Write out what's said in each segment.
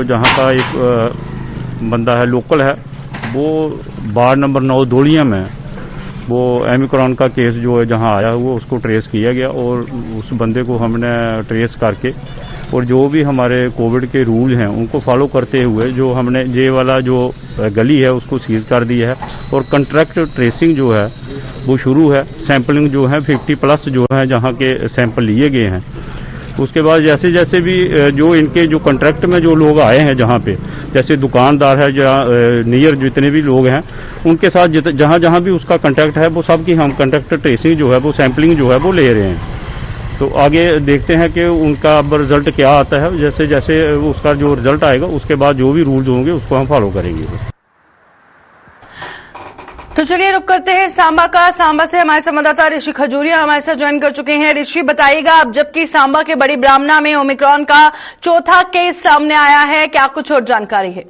जहाँ का एक बंदा है, लोकल है, वो वार्ड नंबर 9 धोलिया में वो ओमिक्रॉन का केस जो है जहाँ आया हुआ उसको ट्रेस किया गया और उस बंदे को हमने ट्रेस करके और जो भी हमारे कोविड के रूल हैं उनको फॉलो करते हुए जो हमने ये वाला जो गली है उसको सीज कर दिया है और कंट्रैक्ट ट्रेसिंग जो है वो शुरू है। सैंपलिंग जो है 50+ जो है जहाँ के सैंपल लिए गए हैं। उसके बाद जैसे जैसे भी जो इनके जो कॉन्ट्रैक्ट में जो लोग आए हैं जहाँ पे, जैसे दुकानदार है जहाँ नियर जितने भी लोग हैं उनके साथ जहाँ जहाँ भी उसका कॉन्टैक्ट है वो सब की हम कॉन्टैक्ट ट्रेसिंग जो है वो सैंपलिंग जो है वो ले रहे हैं। तो आगे देखते हैं कि उनका अब रिजल्ट क्या आता है। जैसे जैसे उसका जो रिजल्ट आएगा उसके बाद जो भी रूल्स होंगे उसको हम फॉलो करेंगे। तो चलिए रुक करते हैं सांबा का। सांबा से हमारे संवाददाता ऋषि खजूरिया हमारे साथ ज्वाइन कर चुके हैं। ऋषि, बताइएगा, अब जबकि सांबा के बड़ी ब्राह्मणा में ओमिक्रॉन का चौथा केस सामने आया है, क्या कुछ और जानकारी है?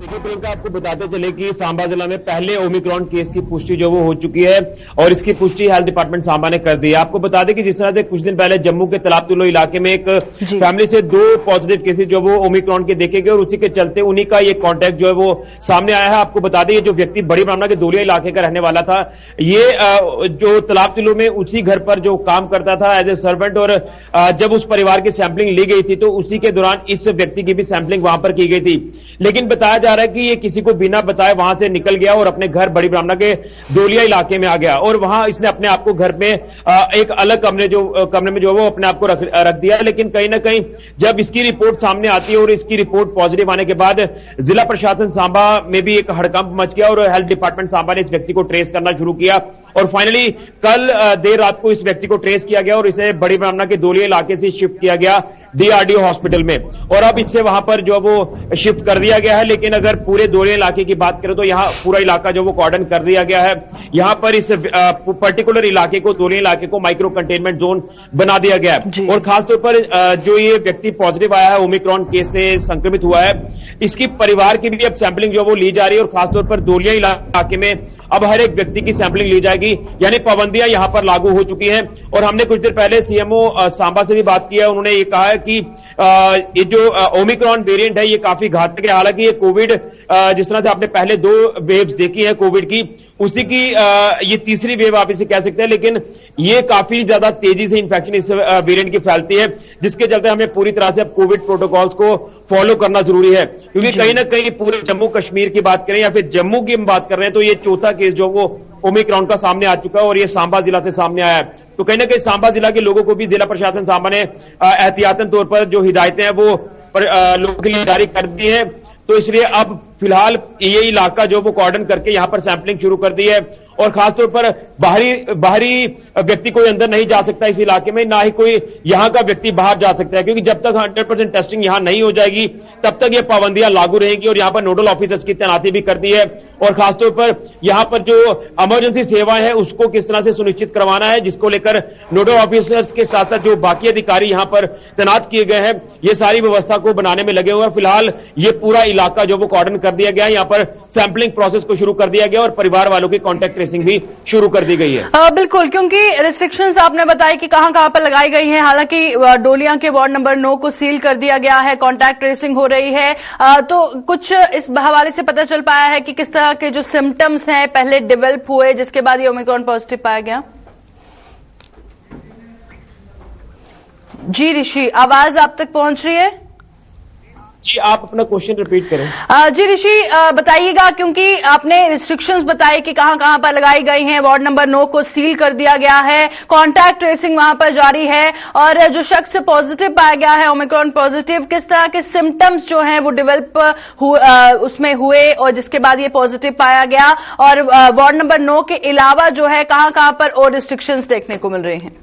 देखिए प्रियंका, आपको बताते चले कि सांबा जिला में पहले ओमिक्रॉन केस की पुष्टि जो वो हो चुकी है और इसकी पुष्टि हेल्थ डिपार्टमेंट सांबा ने कर दी है। आपको बता दें कि जिस तरह से कुछ दिन पहले जम्मू के तलाबतुल्लो इलाके में एक फैमिली से 2 पॉजिटिव केसेस जो वो ओमिक्रॉन के देखे गए और उसी के चलते उन्हीं का ये कॉन्टैक्ट जो है वो सामने आया है। आपको बता दें ये जो व्यक्ति बड़ी ब्राह्मणा के धोलिया इलाके का रहने वाला था, ये जो तलाबतुल्लो में उसी घर पर जो काम करता था एज ए सर्वेंट, और जब उस परिवार की सैंपलिंग ली गई थी तो उसी के दौरान इस व्यक्ति की भी सैंपलिंग वहां पर की गई थी। लेकिन बताया जा रहा है कि ये किसी को बिना बताए वहां से निकल गया और अपने घर बड़ी ब्राह्मणा के धोलिया इलाके में आ गया और वहां इसने अपने आप को घर में एक अलग कमरे में जो वो अपने आप को रख दिया। लेकिन कहीं ना कहीं जब इसकी रिपोर्ट सामने आती है और इसकी रिपोर्ट पॉजिटिव आने के बाद जिला प्रशासन सांबा में भी एक हड़कंप मच गया और हेल्थ डिपार्टमेंट सांबा ने इस व्यक्ति को ट्रेस करना शुरू किया और फाइनली कल देर रात को इस व्यक्ति को ट्रेस किया गया और इसे बड़ी ब्राह्मणा के धोलिया इलाके से शिफ्ट किया गया DRDO हॉस्पिटल में और अब इससे वहां पर जो वो शिफ्ट कर दिया गया है। लेकिन अगर पूरे धोलिया इलाके की बात करें तो यहाँ पूरा इलाका जो वो कॉर्डन कर दिया गया है। यहाँ पर इस पर्टिकुलर इलाके को, धोलिया इलाके को माइक्रो कंटेनमेंट जोन बना दिया गया है और खासतौर पर जो ये व्यक्ति पॉजिटिव आया है, ओमिक्रॉन केस से संक्रमित हुआ है, इसकी परिवार की भी अब सैंपलिंग जो वो ली जा रही है और खासतौर पर धोलिया इलाके में अब हर एक व्यक्ति की सैंपलिंग ली जाएगी, यानी पाबंदियां यहां पर लागू हो चुकी हैं। और हमने कुछ देर पहले CMO सांबा से भी बात की है, उन्होंने ये कहा है कि ये जो ओमिक्रॉन वेरिएंट है ये काफी घातक है। हालांकि ये कोविड जिस तरह से आपने पहले 2 वेव्स देखी है कोविड की, उसी की ये तीसरी वेव आप इसे कह सकते हैं, लेकिन ये काफी ज्यादा तेजी से इन्फेक्शन इस वेरिएंट की फैलती है, जिसके चलते हमें पूरी तरह से अब कोविड प्रोटोकॉल्स को फॉलो करना जरूरी है। क्योंकि कहीं ना कहीं पूरे जम्मू कश्मीर की बात करें या फिर जम्मू की हम बात कर रहे हैं तो ये चौथा केस जो वो ओमिक्रॉन का सामने आ चुका है और ये सांबा जिला से सामने आया है। तो कहीं ना कहीं सांबा जिला के लोगों को भी जिला प्रशासन सांबा ने एहतियातन तौर पर जो हिदायतें हैं वो लोगों के लिए जारी कर दी है। तो इसलिए अब फिलहाल ये इलाका जो वो कॉर्डन करके यहां पर सैंपलिंग शुरू कर दी है और खासतौर पर बाहरी व्यक्ति कोई अंदर नहीं जा सकता इस इलाके में, ना ही कोई यहां का व्यक्ति बाहर जा सकता है, क्योंकि जब तक 100% टेस्टिंग यहां नहीं हो जाएगी तब तक ये पाबंदियां लागू रहेंगी। और यहां पर नोडल ऑफिसर्स की तैनाती भी कर दी है और खासतौर पर यहां पर जो इमरजेंसी सेवाएं हैं उसको किस तरह से सुनिश्चित करवाना है, जिसको लेकर नोडल ऑफिसर्स के साथ साथ जो बाकी अधिकारी यहां पर तैनात किए गए हैं, ये सारी व्यवस्था को बनाने में लगे हुए हैं। फिलहाल ये पूरा इलाका जो वो कॉर्डन कर दिया गया है, यहां पर सैंपलिंग प्रोसेस को शुरू कर दिया गया और परिवार वालों की कॉन्टैक्ट ट्रेसिंग भी शुरू कर दी गई है। बिल्कुल, क्योंकि रिस्ट्रिक्शंस आपने बताया कि कहां कहां पर लगाई गई हैं। हालांकि डोलिया के वार्ड नंबर 9 को सील कर दिया गया है, कॉन्टैक्ट ट्रेसिंग हो रही है, तो कुछ इस हवाले से पता चल पाया है कि किस तरह के जो सिम्टम्स हैं पहले डेवलप हुए जिसके बाद ये ओमिक्रॉन पॉजिटिव पाया गया? जी ऋषि, आवाज आप तक पहुंच रही है? जी, आप अपना क्वेश्चन रिपीट करें। जी ऋषि, बताइएगा, क्योंकि आपने रिस्ट्रिक्शंस बताई कि कहां कहां पर लगाई गई हैं। वार्ड नंबर 9 को सील कर दिया गया है, कॉन्टैक्ट ट्रेसिंग वहां पर जारी है और जो शख्स पॉजिटिव पाया गया है ओमिक्रॉन पॉजिटिव, किस तरह के सिम्टम्स जो हैं वो डेवलप उसमें हुए और जिसके बाद ये पॉजिटिव पाया गया, और वार्ड नंबर 9 के अलावा जो है कहां कहां पर और रिस्ट्रिक्शंस देखने को मिल रहे हैं?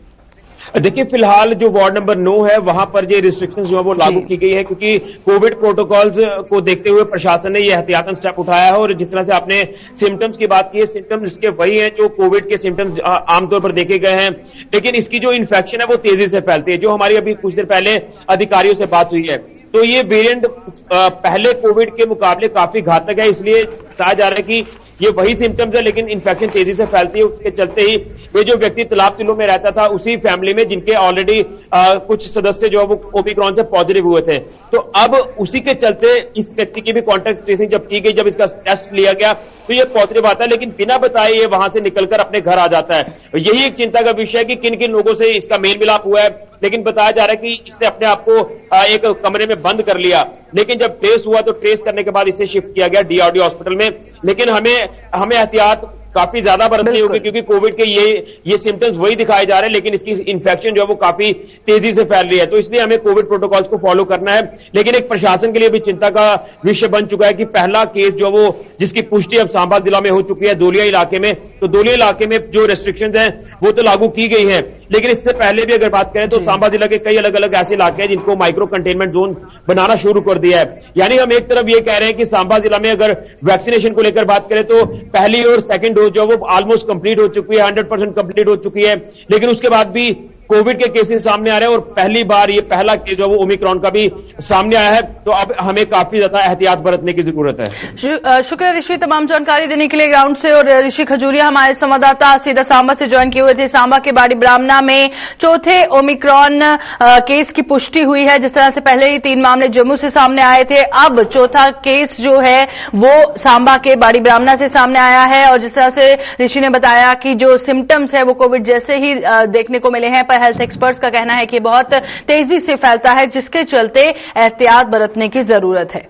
देखिए, फिलहाल जो वार्ड नंबर 9 है वहां पर ये रिस्ट्रिक्शंस जो है वो लागू की गई है, क्योंकि कोविड प्रोटोकॉल्स को देखते हुए प्रशासन ने ये एहतियातन स्टेप उठाया है। और जिस तरह से आपने सिम्टम्स की बात की है, सिम्टम्स इसके वही हैं जो कोविड के सिम्टम्स आमतौर पर देखे गए हैं, लेकिन इसकी जो इन्फेक्शन है वो तेजी से फैलती है। जो हमारी अभी कुछ देर पहले अधिकारियों से बात हुई है, तो ये वेरिएंट पहले कोविड के मुकाबले काफी घातक है, इसलिए बताया जा रहा है कि ये वही सिम्टम्स है, लेकिन इन्फेक्शन तेजी से फैलती है। उसके चलते ही ये जो व्यक्ति तालाब तिल्लो में रहता था, उसी फैमिली में जिनके ऑलरेडी कुछ सदस्य जो है वो ओमिक्रॉन से पॉजिटिव हुए थे, तो अब उसी के चलते इस व्यक्ति की भी कॉन्टैक्ट ट्रेसिंग जब की गई, जब इसका टेस्ट लिया गया तो ये पॉजिटिव आता है, लेकिन बिना बताए ये वहां से निकलकर अपने घर आ जाता है। यही एक चिंता का विषय है कि किन किन लोगों से इसका मेल मिलाप हुआ है, लेकिन बताया जा रहा है कि इसने अपने आप को एक कमरे में बंद कर लिया, लेकिन जब ट्रेस हुआ तो ट्रेस करने के बाद इसे शिफ्ट किया गया डीआरडीओ हॉस्पिटल में। लेकिन हमें एहतियात काफी ज्यादा बरतनी होगी, क्योंकि कोविड के ये सिम्टम्स वही दिखाए जा रहे हैं, लेकिन इसकी इन्फेक्शन जो है वो काफी तेजी से फैल रही है। तो इसलिए हमें कोविड प्रोटोकॉल्स को फॉलो करना है। लेकिन एक प्रशासन के लिए भी चिंता का विषय बन चुका है कि पहला केस जो वो जिसकी पुष्टि अब सांबा जिला में हो चुकी है दोलिया इलाके में, तो दोलिया इलाके में जो रेस्ट्रिक्शंस हैं वो तो लागू की गई हैं, लेकिन इससे पहले भी अगर बात करें तो सांबा जिला के कई अलग अलग ऐसे इलाके हैं जिनको माइक्रो कंटेनमेंट जोन बनाना शुरू कर दिया है। यानी हम एक तरफ ये कह रहे हैं कि सांबा जिला में अगर वैक्सीनेशन को लेकर बात करें तो पहली और सेकंड डोज जो वो ऑलमोस्ट कंप्लीट हो चुकी है, 100% कंप्लीट हो चुकी है, लेकिन उसके बाद भी कोविड के केसेस सामने आ रहे हैं और पहली बार ये पहला केस जो वो ओमिक्रॉन का भी सामने आया है। तो अब हमें काफी ज्यादा एहतियात बरतने की जरूरत है। शुक्रिया ऋषि, तमाम जानकारी देने के लिए ग्राउंड से। और ऋषि खजूरिया हमारे संवाददाता सीधा सांबा से ज्वाइन किए हुए थे। सांबा के बाड़ी ब्राह्मणा में चौथे ओमिक्रॉन केस की पुष्टि हुई है। जिस तरह से पहले ही 3 मामले जम्मू से सामने आए थे, अब चौथा केस जो है वो सांबा के बाड़ी ब्राह्मणा से सामने आया है। और जिस तरह से ऋषि ने बताया कि जो सिम्टम्स है वो कोविड जैसे ही देखने को मिले हैं, हेल्थ एक्सपर्ट्स का कहना है कि बहुत तेजी से फैलता है, जिसके चलते एहतियात बरतने की जरूरत है।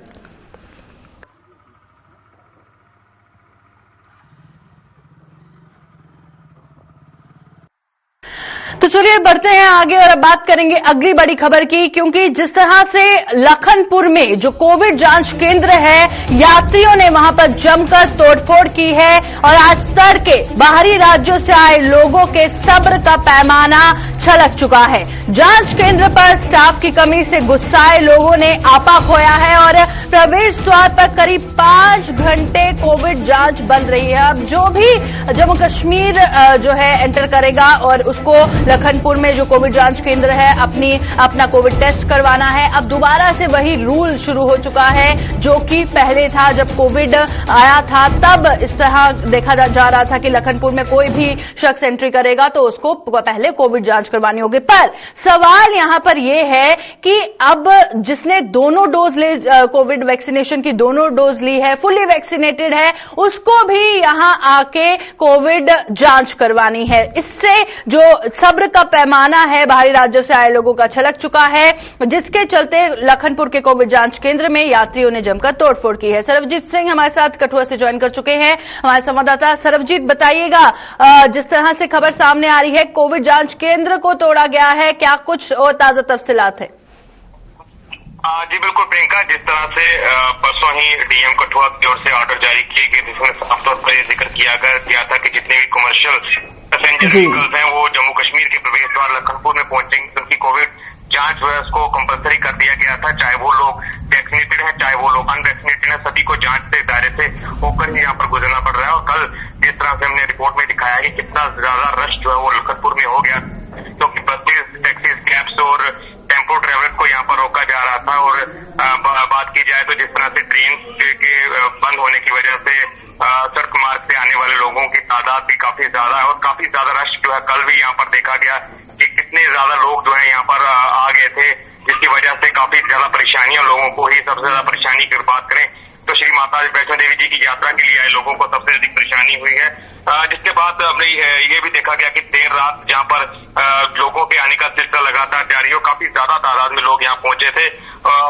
तो चलिए बढ़ते हैं आगे और अब बात करेंगे अगली बड़ी खबर की, क्योंकि जिस तरह से लखनपुर में जो कोविड जांच केंद्र है, यात्रियों ने वहां पर जमकर तोड़फोड़ की है और आज तड़के बाहरी राज्यों से आए लोगों के सब्र का पैमाना छलक चुका है। जांच केंद्र पर स्टाफ की कमी से गुस्साए लोगों ने आपा खोया है और प्रवेश द्वार पर करीब 5 घंटे कोविड जांच बंद रही है। अब जो भी जम्मू कश्मीर जो है एंटर करेगा और उसको लखनपुर में जो कोविड जांच केंद्र है अपना कोविड टेस्ट करवाना है। अब दोबारा से वही रूल शुरू हो चुका है जो कि पहले था। जब कोविड आया था तब इस तरह देखा जा रहा था कि लखनपुर में कोई भी शख्स एंट्री करेगा तो उसको पहले कोविड जांच करवानी होगी। पर सवाल यहां पर यह है कि अब जिसने दोनों डोज कोविड वैक्सीनेशन की दोनों डोज ली है, फुली वैक्सीनेटेड है, उसको भी यहां आके कोविड जांच करवानी है। इससे जो सब्र का पैमाना है बाहरी राज्यों से आए लोगों का छलक चुका है, जिसके चलते लखनपुर के कोविड जांच केंद्र में यात्रियों ने जमकर तोड़फोड़ की है। सरबजीत सिंह हमारे साथ कठुआ से ज्वाइन कर चुके हैं, हमारे संवाददाता। सरबजीत, बताइएगा, जिस तरह से खबर सामने आ रही है कोविड जांच केंद्र को तोड़ा गया है, क्या कुछ और ताजा तफसीलात है? जी बिल्कुल प्रियंका, जिस तरह से परसों ही डीएम कठुआ की ओर से ऑर्डर जारी किए गए जिसमें साफ तौर पर जिक्र किया था कि जितने भी कमर्शियल पैसेंजर व्हीकल्स हैं वो जम्मू कश्मीर के प्रवेश द्वार लखनपुर में पहुंचेंगे, उनकी कोविड जांच जो है उसको कंपलसरी कर दिया गया था। चाहे वो लोग वैक्सीनेटेड हैं चाहे वो लोग अनवैक्सीनेटेड हैं, सभी को जांच से दायरे से होकर ही यहाँ पर गुजरना पड़ रहा है। और कल जिस तरह से हमने रिपोर्ट में दिखाया कि कितना ज्यादा रश जो है वो लखनपुर में हो गया, क्योंकि बसेस, टैक्सीज, कैब्स और टेम्पो ट्रेवलर को यहाँ पर रोका जा रहा था। और बात की जाए तो जिस तरह से ट्रेन के बंद होने की वजह से सड़क मार्ग से आने वाले लोगों की तादाद भी काफी ज्यादा है और काफी ज्यादा रश जो है कल भी यहाँ पर देखा गया कि कितने ज्यादा लोग जो है यहाँ पर आ गए थे, जिसकी वजह से काफी ज्यादा परेशानियां लोगों को ही सबसे ज्यादा परेशानी की बात करें तो श्री माता वैष्णो देवी जी की यात्रा के लिए आए लोगों को सबसे अधिक परेशानी हुई है। जिसके बाद ये भी देखा गया कि देर रात जहाँ पर लोगों के आने का सिलसिला लगातार जारी हो, काफी ज्यादा तादाद में लोग यहाँ पहुंचे थे।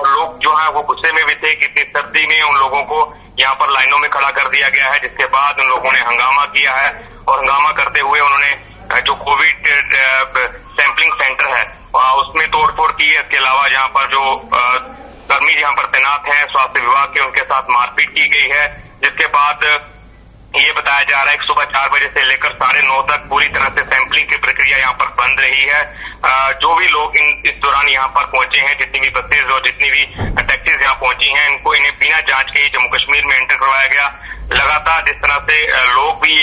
लोग जो है वो गुस्से में भी थे कि इतनी सर्दी में उन लोगों को यहाँ पर लाइनों में खड़ा कर दिया गया है, जिसके बाद उन लोगों ने हंगामा किया है और हंगामा करते हुए उन्होंने जो कोविड सैंपलिंग सेंटर है उसमें तोड़फोड़ की है। इसके अलावा यहाँ पर जो कर्मी जहाँ पर तैनात हैं स्वास्थ्य विभाग के, उनके साथ मारपीट की गई है। जिसके बाद ये बताया जा रहा है कि सुबह 4 बजे से लेकर 9:30 तक पूरी तरह से सैंपलिंग की प्रक्रिया यहाँ पर बंद रही है। जो भी लोग इस दौरान यहाँ पर पहुंचे हैं, जितनी भी बसेज और जितनी भी टैक्सीज यहाँ पहुंची हैं, इन्हें बिना जांच के ही जम्मू कश्मीर में एंटर करवाया गया। लगातार जिस तरह से लोग भी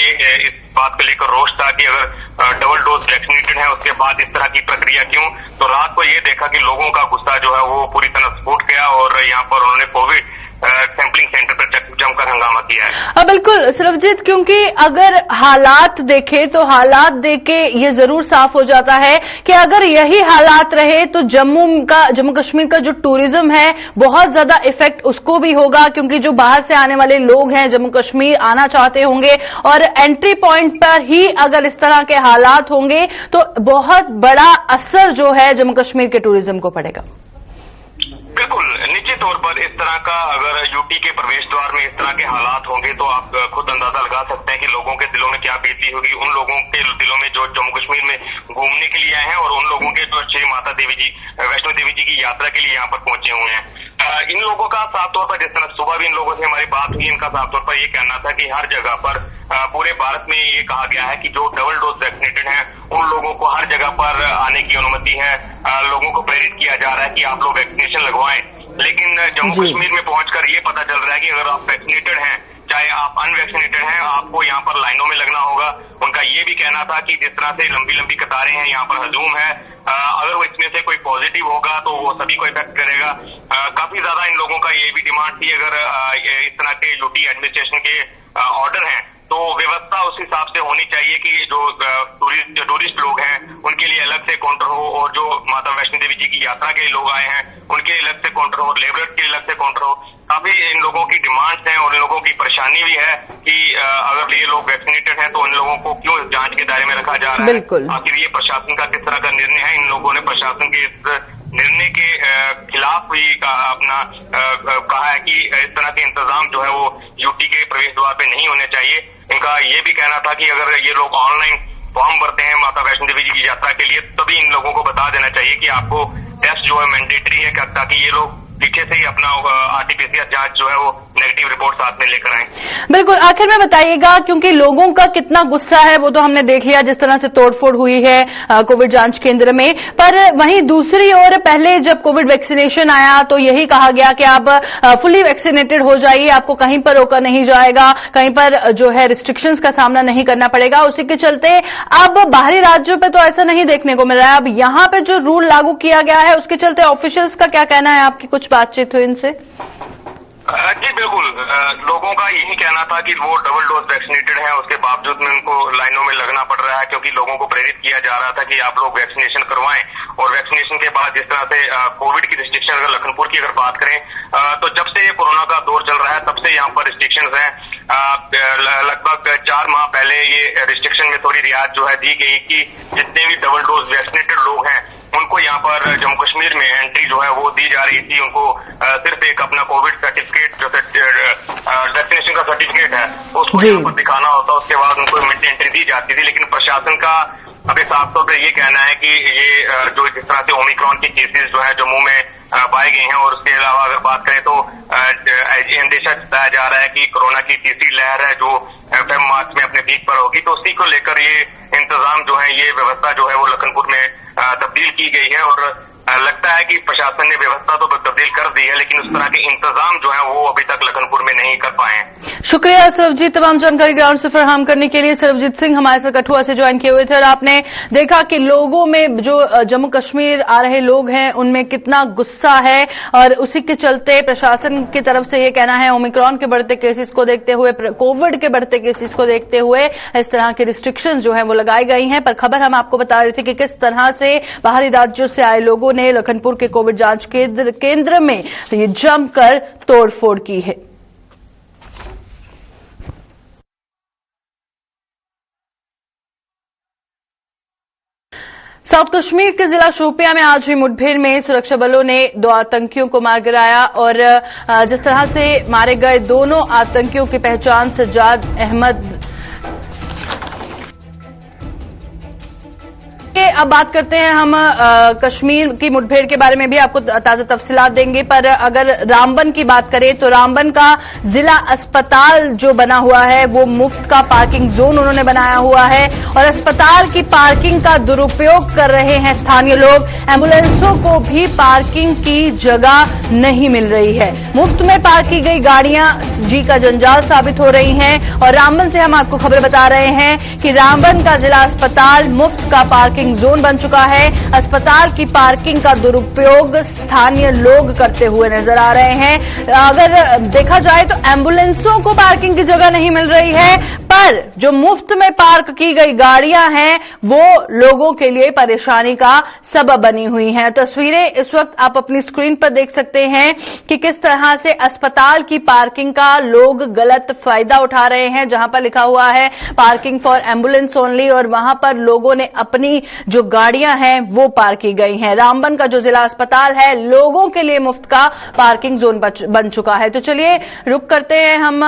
इस बात को लेकर रोष था कि अगर डबल डोज वैक्सीनेटेड है उसके बाद इस तरह की प्रक्रिया क्यों, तो रात को ये देखा कि लोगों का गुस्सा जो है वो पूरी तरह फूट गया और यहाँ पर उन्होंने कोविड सैंपलिंग सेंटर पर जमकर हंगामा किया है। बिल्कुल सरबजीत, क्योंकि अगर हालात देखें तो हालात देख के ये जरूर साफ हो जाता है कि अगर यही हालात रहे तो जम्मू कश्मीर का जो टूरिज्म है बहुत ज्यादा इफेक्ट उसको भी होगा, क्योंकि जो बाहर से आने वाले लोग हैं जम्मू कश्मीर आना चाहते होंगे और एंट्री पॉइंट पर ही अगर इस तरह के हालात होंगे तो बहुत बड़ा असर जो है जम्मू कश्मीर के टूरिज्म को पड़ेगा। बिल्कुल, निश्चित तौर पर इस तरह का अगर यूटी के प्रवेश द्वार में इस तरह के हालात होंगे तो आप खुद अंदाजा लगा सकते हैं कि लोगों के दिलों में क्या बीती होगी, उन लोगों के दिलों में जो जम्मू कश्मीर में घूमने के लिए आए हैं और उन लोगों के जो श्री माता देवी जी वैष्णो देवी जी की यात्रा के लिए यहाँ पर पहुंचे हुए हैं। इन लोगों का साफ तौर पर, जिस तरह सुबह भी इन लोगों से हमारी बात हुई, इनका साफ तौर पर ये कहना था कि हर जगह पर पूरे भारत में ये कहा गया है कि जो डबल डोज वैक्सीनेटेड हैं उन लोगों को हर जगह पर आने की अनुमति है। लोगों को प्रेरित किया जा रहा है कि आप लोग वैक्सीनेशन लगवाएं, लेकिन जम्मू कश्मीर में पहुंचकर ये पता चल रहा है कि अगर आप वैक्सीनेटेड हैं चाहे आप अनवैक्सीनेटेड हैं, आपको यहाँ पर लाइनों में लगना होगा। उनका ये भी कहना था कि जिस तरह से लंबी लंबी कतारें हैं, यहाँ पर हजूम है, अगर वो इसमें से कोई पॉजिटिव होगा तो वो सभी को इफेक्ट करेगा। काफी ज्यादा इन लोगों का ये भी डिमांड थी, अगर इस तरह के यूटी एडमिनिस्ट्रेशन के ऑर्डर हैं तो व्यवस्था उस हिसाब से होनी चाहिए कि जो टूरिस्ट लोग हैं उनके लिए अलग से काउंटर हो और जो माता वैष्णो देवी जी की यात्रा के लिए लोग आए हैं उनके लिए अलग से काउंटर हो, लेबरर्स के लिए अलग से काउंटर हो। काफी इन लोगों की डिमांड्स हैं और इन लोगों की परेशानी भी है कि अगर ये लोग वैक्सीनेटेड हैं तो इन लोगों को क्यों जांच के दायरे में रखा जा रहा है। आखिर ये प्रशासन का किस तरह का निर्णय है। इन लोगों ने प्रशासन के इस निर्णय के खिलाफ भी अपना कहा है कि इस तरह के इंतजाम जो है वो यूटी के प्रवेश द्वार पे नहीं होने चाहिए। इनका ये भी कहना था कि अगर ये लोग ऑनलाइन फॉर्म भरते हैं माता वैष्णो देवी जी की यात्रा के लिए तभी इन लोगों को बता देना चाहिए कि आपको टेस्ट जो है मैंडेटरी है, ताकि ये लोग पीछे से ही अपना आरटीपीसीआर जांच जो है वो नेगेटिव रिपोर्ट साथ में लेकर आए। बिल्कुल, आखिर में बताइएगा, क्योंकि लोगों का कितना गुस्सा है वो तो हमने देख लिया, जिस तरह से तोड़फोड़ हुई है कोविड जांच केंद्र में, पर वहीं दूसरी ओर पहले जब कोविड वैक्सीनेशन आया तो यही कहा गया कि आप फुली वैक्सीनेटेड हो जाइए, आपको कहीं पर रोका नहीं जाएगा, कहीं पर जो है रिस्ट्रिक्शंस का सामना नहीं करना पड़ेगा। उसी के चलते अब बाहरी राज्यों पे तो ऐसा नहीं देखने को मिल रहा है। अब यहां पे जो रूल लागू किया गया है उसके चलते ऑफिशियल्स का क्या कहना है? आपकी कुछ बातचीत हुई इनसे? जी बिल्कुल, लोगों का यही कहना था कि वो डबल डोज वैक्सीनेटेड हैं, उसके बावजूद में उनको लाइनों में लगना पड़ रहा है, क्योंकि लोगों को प्रेरित किया जा रहा था कि आप लोग वैक्सीनेशन करवाएं। और वैक्सीनेशन के बाद जिस तरह से कोविड की रिस्ट्रिक्शन, अगर लखनपुर की अगर बात करें तो जब से कोरोना का दौर चल रहा है तब से यहाँ पर रिस्ट्रिक्शंस हैं। लगभग 4 माह पहले ये रिस्ट्रिक्शन में थोड़ी रियायत जो है दी गई कि जितने भी डबल डोज वैक्सीनेटेड लोग हैं उनको यहाँ पर जम्मू कश्मीर में एंट्री जो है वो दी जा रही थी। उनको सिर्फ एक अपना कोविड सर्टिफिकेट, जो वैक्सीनेशन का सर्टिफिकेट है उसको यहाँ पर दिखाना होता, उसके बाद उनको एंट्री दी जाती थी। लेकिन प्रशासन का अभी साफ तौर पर ये कहना है कि ये जो जिस तरह से ओमिक्रॉन के केसेस जो है जम्मू में पाए गए हैं, और उसके अलावा अगर बात करें तो अंदेशा जताया जा रहा है कि कोरोना की तीसरी लहर है जो फेब मार्च में अपने पीक पर होगी, तो उसी को लेकर ये इंतजाम जो है, ये व्यवस्था जो है वो लखनपुर में तब्दील की गई है। और लगता है कि प्रशासन ने व्यवस्था तो तब्दील कर दी है लेकिन उस तरह के इंतजाम जो है वो अभी तक लखनपुर में नहीं कर पाए हैं। शुक्रिया सरबजीत, तमाम जानकारी ग्राउंड से फराहम करने के लिए। सरबजीत सिंह हमारे साथ कठुआ से ज्वाइन किए हुए थे और आपने देखा कि लोगों में जो जम्मू कश्मीर आ रहे लोग हैं उनमें कितना गुस्सा है, और उसी के चलते प्रशासन की तरफ से ये कहना है ओमिक्रॉन के बढ़ते केसेस को देखते हुए, कोविड के बढ़ते केसेस को देखते हुए इस तरह के रिस्ट्रिक्शंस जो है वो लगाई गई हैं। पर खबर हम आपको बता रहे थे कि किस तरह से बाहरी राज्यों से आए लोगों ने लखनपुर के कोविड जांच केंद्र में ये जमकर तोड़फोड़ की है। साउथ कश्मीर के जिला शोपियां में आज हुई मुठभेड़ में सुरक्षा बलों ने 2 आतंकियों को मार गिराया, और जिस तरह से मारे गए दोनों आतंकियों की पहचान सज्जाद अहमद। अब बात करते हैं हम कश्मीर की मुठभेड़ के बारे में भी आपको ताजा तफसीलात देंगे, पर अगर रामबन की बात करें तो रामबन का जिला अस्पताल जो बना हुआ है वो मुफ्त का पार्किंग जोन उन्होंने बनाया हुआ है, और अस्पताल की पार्किंग का दुरुपयोग कर रहे हैं स्थानीय लोग। एम्बुलेंसों को भी पार्किंग की जगह नहीं मिल रही है। मुफ्त में पार्क की गई गाड़ियां जी का जंजाल साबित हो रही हैं, और रामबन से हम आपको खबर बता रहे हैं कि रामबन का जिला अस्पताल मुफ्त का पार्किंग जोन जोन बन चुका है। अस्पताल की पार्किंग का दुरुपयोग स्थानीय लोग करते हुए नजर आ रहे हैं। अगर देखा जाए तो एम्बुलेंसों को पार्किंग की जगह नहीं मिल रही है, पर जो मुफ्त में पार्क की गई गाड़ियां हैं वो लोगों के लिए परेशानी का सबब बनी हुई हैं। तस्वीरें इस वक्त आप अपनी स्क्रीन पर देख सकते हैं कि किस तरह से अस्पताल की पार्किंग का लोग गलत फायदा उठा रहे हैं। जहां पर लिखा हुआ है पार्किंग फॉर एम्बुलेंस ओनली, और वहां पर लोगों ने अपनी जो गाड़ियां हैं वो पार्क की गई हैं। रामबन का जो जिला अस्पताल है लोगों के लिए मुफ्त का पार्किंग जोन बन चुका है। तो चलिए रुक करते हैं हम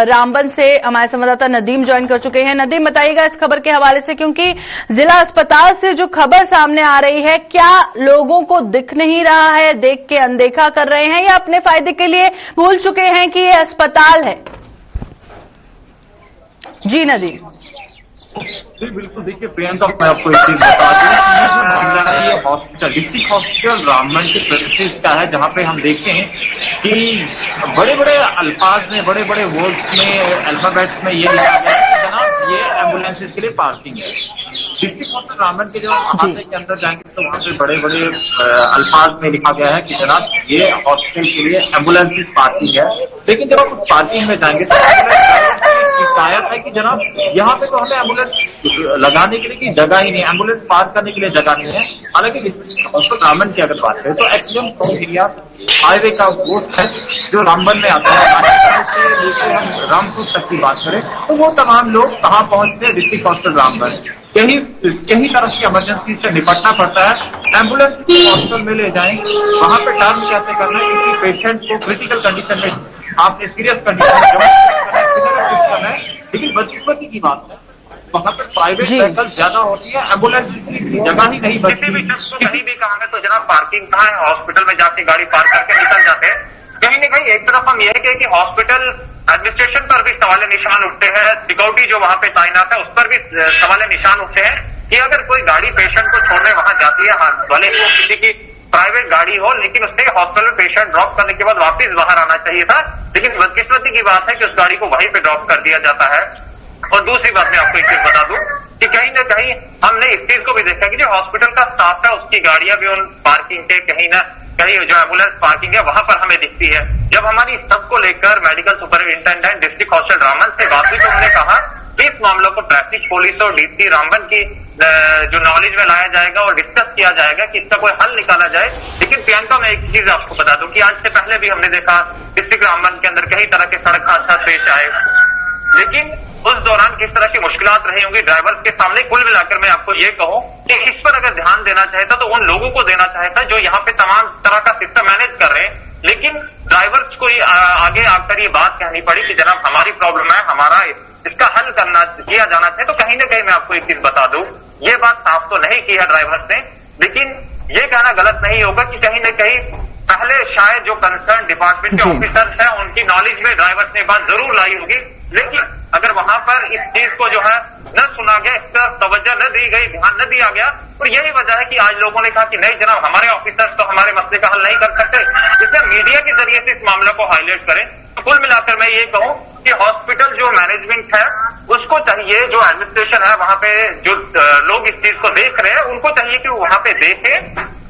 रामबन से। हमारे संवाददाता नदीम ज्वाइन कर चुके हैं। नदीम, बताइएगा इस खबर के हवाले से, क्योंकि जिला अस्पताल से जो खबर सामने आ रही है, क्या लोगों को दिख नहीं रहा है, देख के अनदेखा कर रहे हैं या अपने फायदे के लिए भूल चुके हैं कि ये अस्पताल है? जी नदीम। जी बिल्कुल, देखिए प्रियंका, मैं आपको एक चीज बता दूं कि ये जो मामला है ये हॉस्पिटल, डिस्ट्रिक्ट हॉस्पिटल रामबन के प्रेमिसेस का है, जहां पे हम देखते हैं कि बड़े बड़े अल्फाज में, बड़े बड़े वर्ड्स में, अल्फाबेट्स में ये लिखा गया है कि जनाब ये एम्बुलेंसेज के लिए पार्किंग है। डिस्ट्रिक्ट हॉस्पिटल रामबन के जो अहाते के अंदर जाएंगे तो वहां पे बड़े बड़े अल्फाज में लिखा गया है कि जनाब ये हॉस्पिटल के लिए एम्बुलेंसेज पार्किंग है। लेकिन जब आप उस पार्किंग में जाएंगे तो शिकायत है कि जनाब यहाँ पे तो हमें एम्बुलेंस लगाने के लिए की जगह ही नहीं, एम्बुलेंस पार्क करने के लिए जगह नहीं है। हालांकि हॉस्पिटल रामबन की अगर बात करें तो एक्सीडेंट एरिया हाईवे का वो है जो रामबन में आता है। से लेकर हम रामपुर तक की बात करें तो वो तमाम लोग कहाँ पहुंचते हैं? District hospital Ramban. कहीं तरफ की इमरजेंसी से निपटना पड़ता है, एम्बुलेंस हॉस्पिटल में ले जाएं, वहां पे टर्न कैसे करना है, किसी पेशेंट को क्रिटिकल कंडीशन में आपने सीरियस कंडीशन में है। लेकिन बदकिस्मती की बात है वहां पर प्राइवेट व्हीकल ज्यादा होती है, एम्बुलेंस की जगह ही नहीं बचती। किसी भी कहा तो जनाब पार्किंग कहाँ है? हॉस्पिटल में जाके गाड़ी पार्क करके निकल जाते हैं। कहीं न कहीं एक तरफ हम यह कहें कि हॉस्पिटल एडमिनिस्ट्रेशन पर भी सवाल निशान उठते हैं, सिक्योरिटी जो वहां पे तैनात है उस पर भी सवाल निशान उठते हैं कि अगर कोई गाड़ी पेशेंट को छोड़ने वहां जाती है, भले ही वो किसी की प्राइवेट गाड़ी हो, लेकिन उससे हॉस्पिटल में पेशेंट ड्रॉप करने के बाद वापस बाहर आना चाहिए था। लेकिन बदकिस्मती की बात है कि उस गाड़ी को वहीं पे ड्रॉप कर दिया जाता है। और दूसरी बात मैं आपको एक चीज बता दूं कि कहीं न कहीं हमने इस चीज को भी देखा कि जो हॉस्पिटल का स्टाफ है उसकी गाड़ियां भी उन पार्किंग के कहीं न कहीं जो एम्बुलेंस पार्किंग है वहां पर हमें दिखती है। जब हमारी सबको लेकर medical superintendent district hospital Ramban से बात हुई तो उन्होंने कहा कि इस मामलों को ट्रैफिक पुलिस और डीसी रामबन की जो नॉलेज में लाया जाएगा और डिस्कस किया जाएगा कि इसका कोई हल निकाला जाए। लेकिन प्रियंका, मैं एक चीज आपको बता दूं कि आज से पहले भी हमने देखा डिस्ट्रिक्ट रामबन के अंदर कई तरह के सड़क हादसा पेश आए, लेकिन उस दौरान किस तरह की मुश्किलात रही होंगी ड्राइवर्स के सामने। कुल मिलाकर मैं आपको ये कहूं कि इस पर अगर ध्यान देना चाहता तो उन लोगों को देना चाहता जो यहाँ पे तमाम तरह का सिस्टम मैनेज कर रहे हैं, लेकिन ड्राइवर्स को आगे आकर ये बात कहनी पड़ी कि जनाब हमारी प्रॉब्लम है, हमारा इसका हल करना किया जाना चाहिए। तो कहीं ना कहीं मैं आपको एक चीज बता दूं, ये बात साफ तो नहीं की है ड्राइवर्स ने, लेकिन ये कहना गलत नहीं होगा कि कहीं ना कहीं पहले शायद जो कंसर्न डिपार्टमेंट के ऑफिसर्स हैं उनकी नॉलेज में ड्राइवर्स ने बात जरूर लाई होगी, लेकिन अगर वहां पर इस चीज को जो है न सुना गया, इस पर तवज्जो न दी गई, ध्यान न दिया गया, और यही वजह है कि आज लोगों ने कहा कि नहीं जनाब हमारे ऑफिसर्स तो हमारे मसले का हल नहीं कर सकते। इसलिए मीडिया के जरिए से इस मामले को हाईलाइट करें। तो कुल मिलाकर मैं ये कहूं कि हॉस्पिटल जो मैनेजमेंट है उसको चाहिए, जो एडमिनिस्ट्रेशन है वहां पे जो लोग इस चीज को देख रहे हैं उनको चाहिए कि वहां पे देखें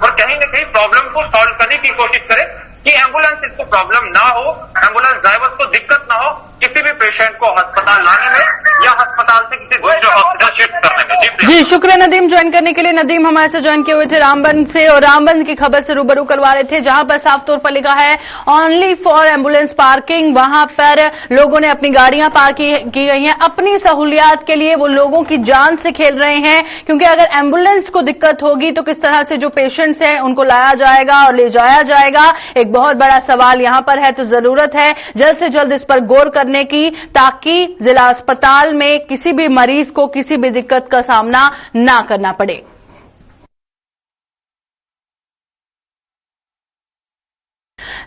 और कहीं न कहीं प्रॉब्लम को सॉल्व करने की कोशिश करें कि एम्बुलेंस इसको प्रॉब्लम ना हो, एम्बुलेंस ड्राइवर्स को दिक्कत ना हो किसी भी पेशेंट को अस्पताल लाने में या अस्पताल से किसी दूसरे हॉस्पिटल शिफ्ट करने में। जी शुक्रिया नदीम ज्वाइन करने के लिए। नदीम हमारे से ज्वाइन किए हुए थे रामबन से और रामबन की खबर से रूबरू करवा रहे थे, जहां पर साफ तौर पर लिखा है ओनली फॉर एम्बुलेंस पार्किंग। वहां पर लोगों ने अपनी गाड़ियां पार्क की गई हैं अपनी सहूलियात के लिए। वो लोगों की जान से खेल रहे हैं, क्योंकि अगर एम्बुलेंस को दिक्कत होगी तो किस तरह से जो पेशेंट्स हैं उनको लाया जाएगा और ले जाया जाएगा, एक बहुत बड़ा सवाल यहां पर है। तो जरूरत है जल्द से जल्द इस पर गौर करने की, ताकि जिला अस्पताल में किसी भी मरीज को किसी भी दिक्कत का सामना ना करना पड़े।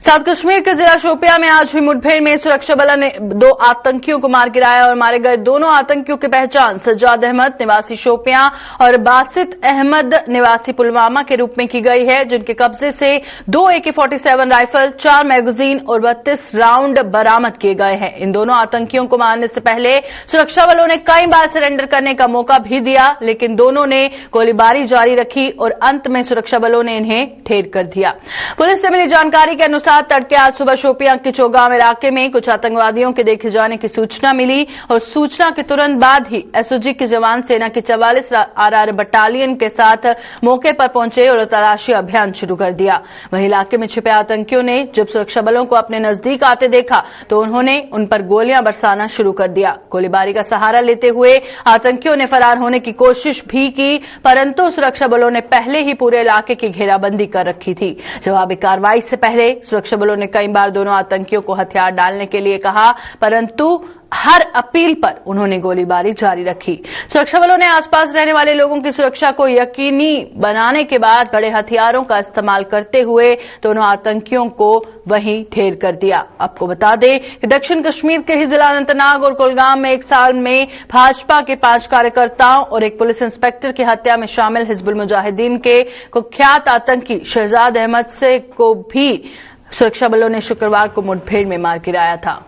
साउथ कश्मीर के जिला शोपियां में आज हुई मुठभेड़ में सुरक्षा बलों ने 2 आतंकियों को मार गिराया और मारे गए दोनों आतंकियों की पहचान सज्जाद अहमद निवासी शोपियां और बासित अहमद निवासी पुलवामा के रूप में की गई है, जिनके कब्जे से 2 AK-47 राइफल, 4 मैगजीन और 32 राउंड बरामद किए गए हैं। इन दोनों आतंकियों को मारने से पहले सुरक्षा बलों ने कई बार सरेंडर करने का मौका भी दिया, लेकिन दोनों ने गोलीबारी जारी रखी और अंत में सुरक्षा बलों ने इन्हें ढेर कर दिया। पुलिस से मिली जानकारी के अनुसार तड़के आज सुबह शोपियां के चौगांव इलाके में कुछ आतंकवादियों के देखे जाने की सूचना मिली और सूचना के तुरंत बाद ही एसओजी के जवान सेना की 44 आरआर बटालियन के साथ मौके पर पहुंचे और तलाशी अभियान शुरू कर दिया। वहीं इलाके में छिपे आतंकियों ने जब सुरक्षा बलों को अपने नजदीक आते देखा तो उन्होंने उन पर गोलियां बरसाना शुरू कर दिया। गोलीबारी का सहारा लेते हुए आतंकियों ने फरार होने की कोशिश भी की, परंतु सुरक्षा बलों ने पहले ही पूरे इलाके की घेराबंदी कर रखी थी। जवाबी कार्रवाई से पहले सुरक्षा बलों ने कई बार दोनों आतंकियों को हथियार डालने के लिए कहा, परंतु हर अपील पर उन्होंने गोलीबारी जारी रखी। सुरक्षा बलों ने आसपास रहने वाले लोगों की सुरक्षा को यकीनी बनाने के बाद बड़े हथियारों का इस्तेमाल करते हुए दोनों आतंकियों को वहीं ढेर कर दिया। आपको बता दें कि दक्षिण कश्मीर के ही जिला अनंतनाग और कुलगाम में एक साल में भाजपा के 5 कार्यकर्ताओं और एक पुलिस इंस्पेक्टर की हत्या में शामिल हिजबुल मुजाहिदीन के कुख्यात आतंकी शहजाद अहमद से को भी सुरक्षा बलों ने शुक्रवार को मुठभेड़ में मार गिराया था।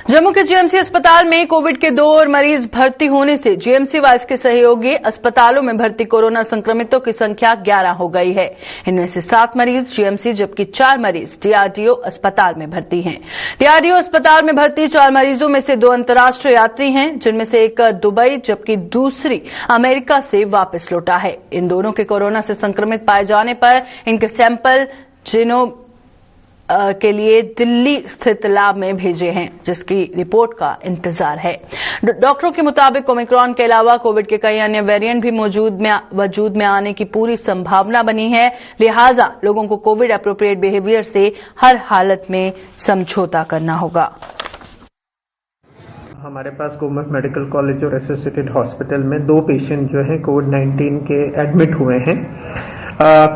जम्मू के जीएमसी अस्पताल में कोविड के 2 और मरीज भर्ती होने से जीएमसी व इसके सहयोगी अस्पतालों में भर्ती कोरोना संक्रमितों की संख्या 11 हो गई है। इनमें से 7 मरीज जीएमसी जबकि 4 मरीज डीआरडीओ अस्पताल में भर्ती हैं। डीआरडीओ अस्पताल में भर्ती 4 मरीजों में से 2 अंतर्राष्ट्रीय यात्री हैं, जिनमें से एक दुबई जबकि दूसरी अमेरिका से वापस लौटा है। इन दोनों के कोरोना से संक्रमित पाए जाने पर इनके सैंपल के लिए दिल्ली स्थित लैब में भेजे हैं, जिसकी रिपोर्ट का इंतजार है। डॉक्टरों के मुताबिक ओमिक्रॉन के अलावा कोविड के कई अन्य वेरिएंट भी वजूद में आने की पूरी संभावना बनी है, लिहाजा लोगों को कोविड एप्रोप्रिएट बिहेवियर से हर हालत में समझौता करना होगा। हमारे पास गवर्नमेंट मेडिकल कॉलेज और एसोसिएटेड हॉस्पिटल में 2 पेशेंट जो हैं कोविड-19 के एडमिट हुए हैं।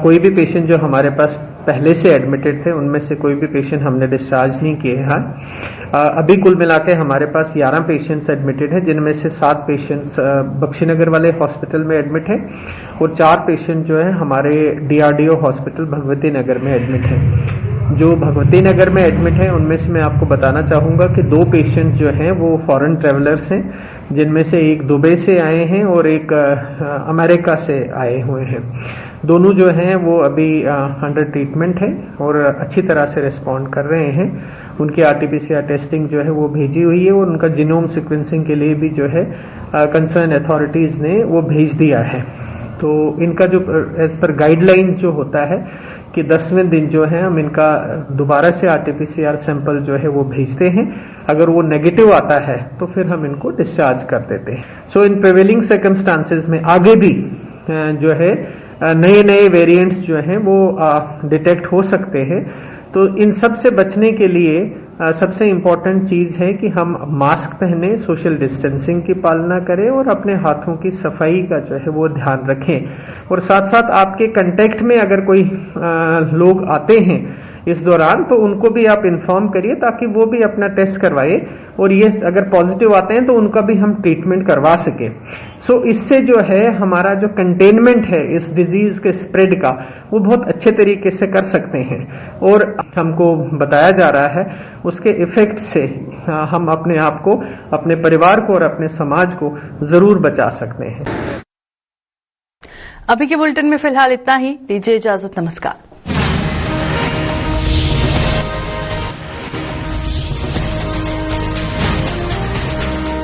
कोई भी पेशेंट जो हमारे पास पहले से एडमिटेड थे उनमें से कोई भी पेशेंट हमने डिस्चार्ज नहीं किए हैं। अभी कुल मिला के हमारे पास 11 पेशेंट्स एडमिटेड हैं, जिनमें से 7 पेशेंट्स बख्शीनगर वाले हॉस्पिटल में एडमिट हैं और 4 पेशेंट जो हैं हमारे डीआरडीओ हॉस्पिटल भगवती नगर में एडमिट हैं। जो भगवती नगर में एडमिट हैं उनमें से मैं आपको बताना चाहूंगा कि 2 पेशेंट्स जो हैं वो फॉरेन ट्रेवलर्स हैं, जिनमें से एक दुबई से आए हैं और एक अमेरिका से आए हुए हैं। दोनों जो हैं वो अभी अंडर ट्रीटमेंट है और अच्छी तरह से रिस्पॉन्ड कर रहे हैं। उनकी आरटीपीसीआर टेस्टिंग जो है वो भेजी हुई है और उनका जीनोम सीक्वेंसिंग के लिए भी जो है कंसर्न अथॉरिटीज ने वो भेज दिया है। तो इनका जो एज पर गाइडलाइंस जो होता है कि 10वें दिन जो है हम इनका दोबारा से आरटीपीसीआर सैंपल जो है वो भेजते हैं। अगर वो नेगेटिव आता है तो फिर हम इनको डिस्चार्ज कर देते हैं। सो इन प्रिवेलिंग सर्कमस्टांसेस में आगे भी जो है नए नए वेरिएंट्स जो हैं वो डिटेक्ट हो सकते हैं। तो इन सब से बचने के लिए सबसे इम्पोर्टेंट चीज है कि हम मास्क पहने, सोशल डिस्टेंसिंग की पालना करें और अपने हाथों की सफाई का जो है वो ध्यान रखें। और साथ साथ आपके कांटेक्ट में अगर कोई लोग आते हैं इस दौरान तो उनको भी आप इन्फॉर्म करिए ताकि वो भी अपना टेस्ट करवाए और ये अगर पॉजिटिव आते हैं तो उनका भी हम ट्रीटमेंट करवा सके। सो इससे जो है हमारा जो कंटेनमेंट है इस डिजीज के स्प्रेड का वो बहुत अच्छे तरीके से कर सकते हैं और हमको बताया जा रहा है उसके इफेक्ट से हम अपने आप को, अपने परिवार को और अपने समाज को जरूर बचा सकते हैं। अभी के बुलेटिन में फिलहाल इतना ही। दीजिए इजाजत। नमस्कार।